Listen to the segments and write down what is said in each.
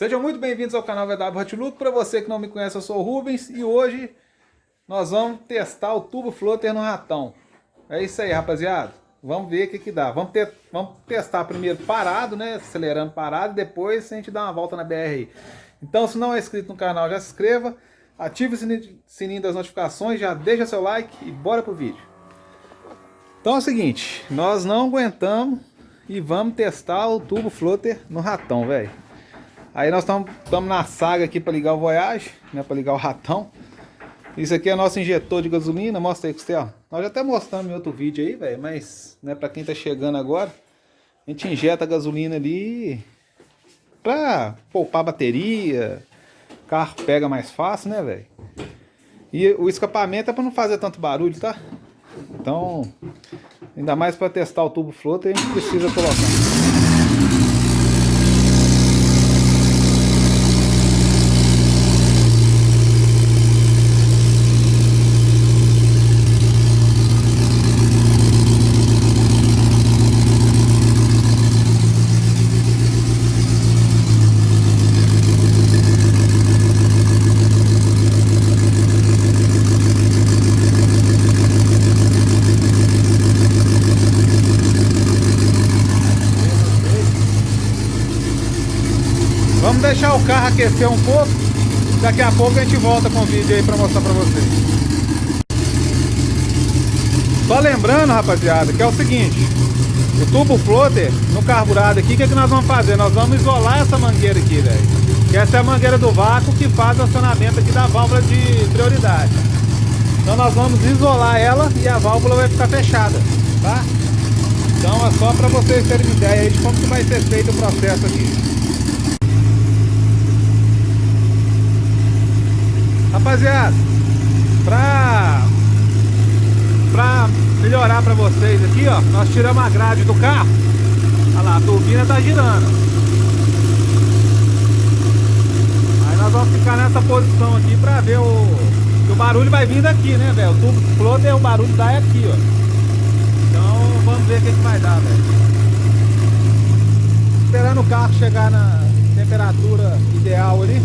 Sejam muito bem-vindos ao canal VW Hot Look. Para você que não me conhece, eu sou o Rubens e hoje nós vamos testar o tubo floater no ratão. É isso aí, rapaziada. Vamos ver o que dá. Vamos testar primeiro parado, né? Acelerando parado, e depois a gente dá uma volta na BR aí. Então, se não é inscrito no canal, já se inscreva, ative o sininho das notificações, já deixa seu like e bora pro vídeo. Então é o seguinte, nós não aguentamos e vamos testar o tubo floater no ratão, velho. Aí nós estamos na saga aqui para ligar o Voyage, né, para ligar o ratão. Isso aqui é nosso injetor de gasolina, mostra aí, Costela. Nós já até mostramos em outro vídeo aí, velho, mas né, para quem tá chegando agora, a gente injeta a gasolina ali para poupar bateria, o carro pega mais fácil, né, velho. E o escapamento é para não fazer tanto barulho, tá? Então, ainda mais para testar o tubo floater, a gente precisa colocar. Vamos deixar o carro aquecer um pouco. Daqui a pouco a gente volta com o vídeo aí pra mostrar pra vocês. Só lembrando, rapaziada, que é o seguinte: o tubo floater no carburado aqui, o que nós vamos fazer? Nós vamos isolar essa mangueira aqui, velho. Que essa é a mangueira do vácuo que faz o acionamento aqui da válvula de prioridade. Então nós vamos isolar ela e a válvula vai ficar fechada, tá? Então é só pra vocês terem uma ideia aí de como que vai ser feito o processo aqui. Rapaziada, pra melhorar pra vocês aqui, ó, nós tiramos a grade do carro. Olha lá, a turbina tá girando. Aí nós vamos ficar nessa posição aqui pra ver que o barulho vai vir daqui, né, velho? O tubo floater, o barulho dá aqui, ó. Então vamos ver o que vai dar, velho. Esperando o carro chegar na temperatura ideal ali,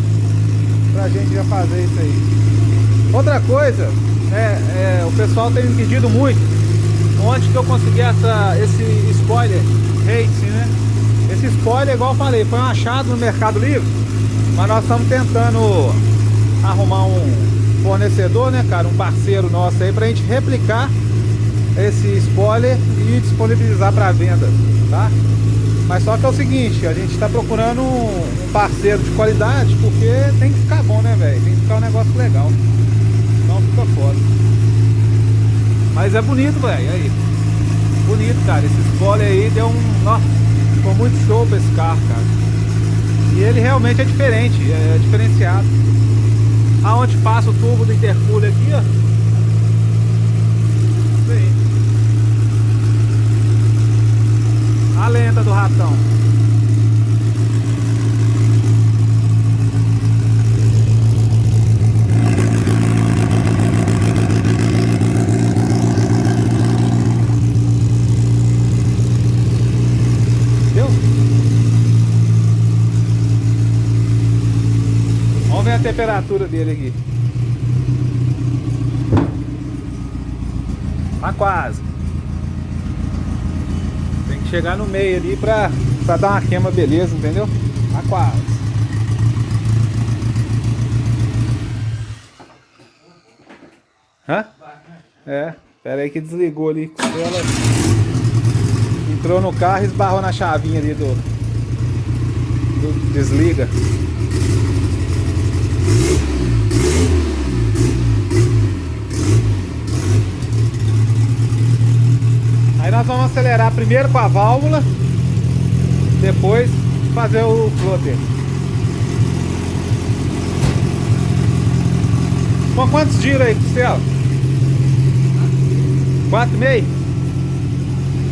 pra gente já fazer isso aí. Outra coisa, o pessoal tem me pedido muito onde que eu consegui esse spoiler racing, né? Esse spoiler, igual eu falei, foi um achado no Mercado Livre, mas nós estamos tentando arrumar um fornecedor, né, cara, um parceiro nosso aí, pra gente replicar esse spoiler e disponibilizar para venda, tá? Mas só que é o seguinte, a gente tá procurando um parceiro de qualidade, porque tem que ficar bom, né, velho? Tem que ficar um negócio legal. Não fica foda. Mas é bonito, velho, aí. Bonito, cara. Esse spoiler aí deu nossa, ficou muito show pra esse carro, cara. E ele realmente é diferente, é diferenciado. Aonde passa o tubo do intercooler aqui, ó. Isso aí. A lenta do ratão. Deu? Vamos ver a temperatura dele aqui. Tá quase. Chegar no meio ali pra dar uma queima, beleza, entendeu? Tá quase. Hã? É, pera aí que desligou ali. Ela entrou no carro e esbarrou na chavinha ali do desliga. Aí nós vamos acelerar primeiro com a válvula, depois fazer o floater. Com quantos giros aí, Costela? 4,5?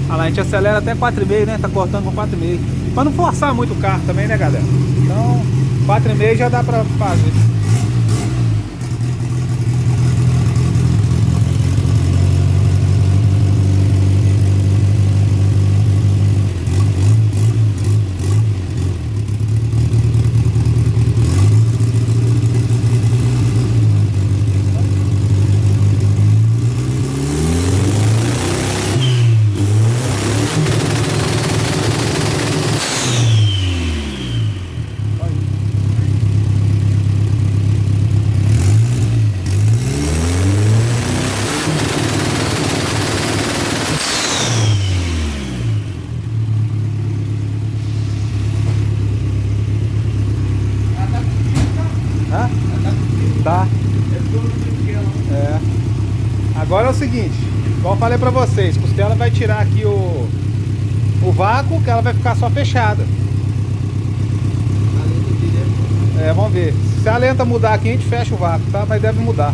Ah lá, a gente acelera até 4,5, né? Tá cortando com 4,5. Pra não forçar muito o carro também, né, galera? Então, 4,5 já dá pra fazer. o seguinte, igual eu falei pra vocês, costela vai tirar aqui o vácuo, que ela vai ficar só fechada. Vamos ver. Se a lenta mudar aqui, a gente fecha o vácuo, tá? Mas deve mudar.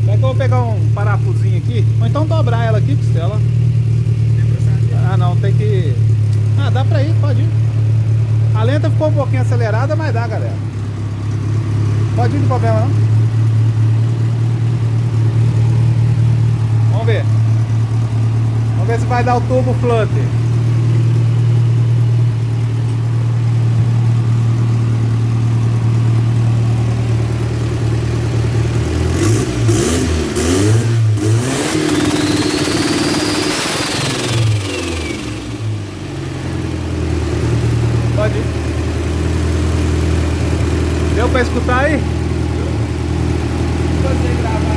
Será que eu vou pegar um parafusinho aqui? Ou então dobrar ela aqui, costela. Ah, não, tem que... Ah, dá pra ir, pode ir. A lenta ficou um pouquinho acelerada, mas dá, galera. Pode ir, não tem problema não. Vamos ver. Vamos ver se vai dar o turbo flutter. Pode ir. Deu pra escutar aí? Você gravar.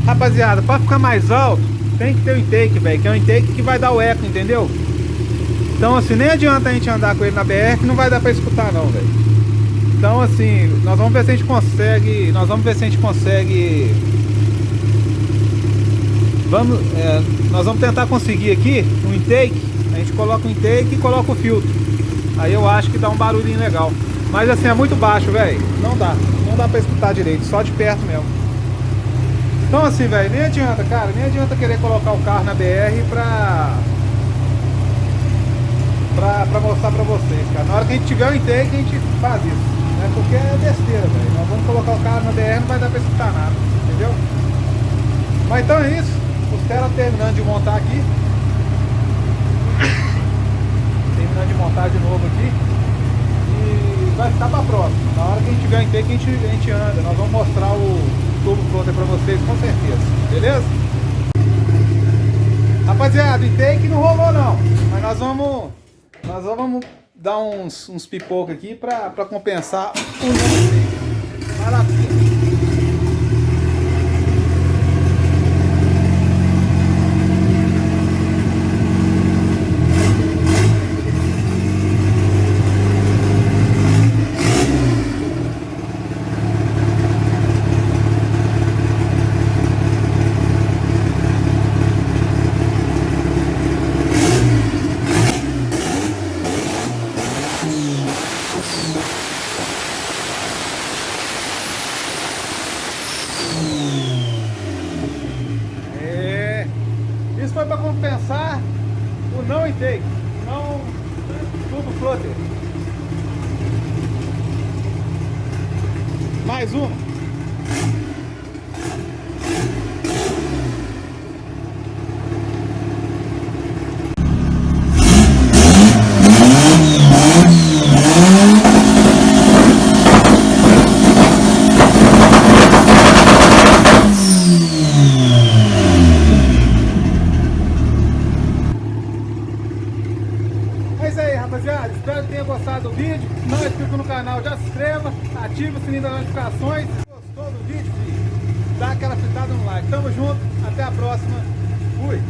Rapaziada, para ficar mais alto, tem que ter o intake, velho, que é o intake que vai dar o eco, entendeu? Então assim, nem adianta a gente andar com ele na BR que não vai dar para escutar não, velho. Então assim, nós vamos ver se a gente consegue, nós vamos tentar conseguir aqui um intake, a gente coloca o intake e coloca o filtro. Aí eu acho que dá um barulhinho legal. Mas assim, é muito baixo, velho, não dá para escutar direito, só de perto mesmo. Então assim, velho, nem adianta, cara, nem adianta querer colocar o carro na BR pra mostrar pra vocês, cara. Na hora que a gente tiver o intake, a gente faz isso, né? Porque é besteira, velho. Nós vamos colocar o carro na BR, não vai dar pra escutar nada, entendeu? Mas então é isso. Costela terminando de montar aqui. Terminando de montar de novo aqui. E vai ficar pra próxima. Na hora que a gente tiver o intake, a gente anda. Nós vamos mostrar o turbo flutter pra vocês, com certeza. Beleza? Rapaziada, o intake não rolou não. Mas nós vamos dar uns pipocos aqui pra compensar o não intake. Vai lá, filho. Isso foi para compensar o não intake, não turbo flutter. Mais uma. É isso aí, rapaziada, espero que tenha gostado do vídeo. Se não é inscrito no canal, já se inscreva, ativa o sininho das notificações. Se gostou do vídeo, filho, dá aquela fritada no like. Tamo junto, até a próxima, fui!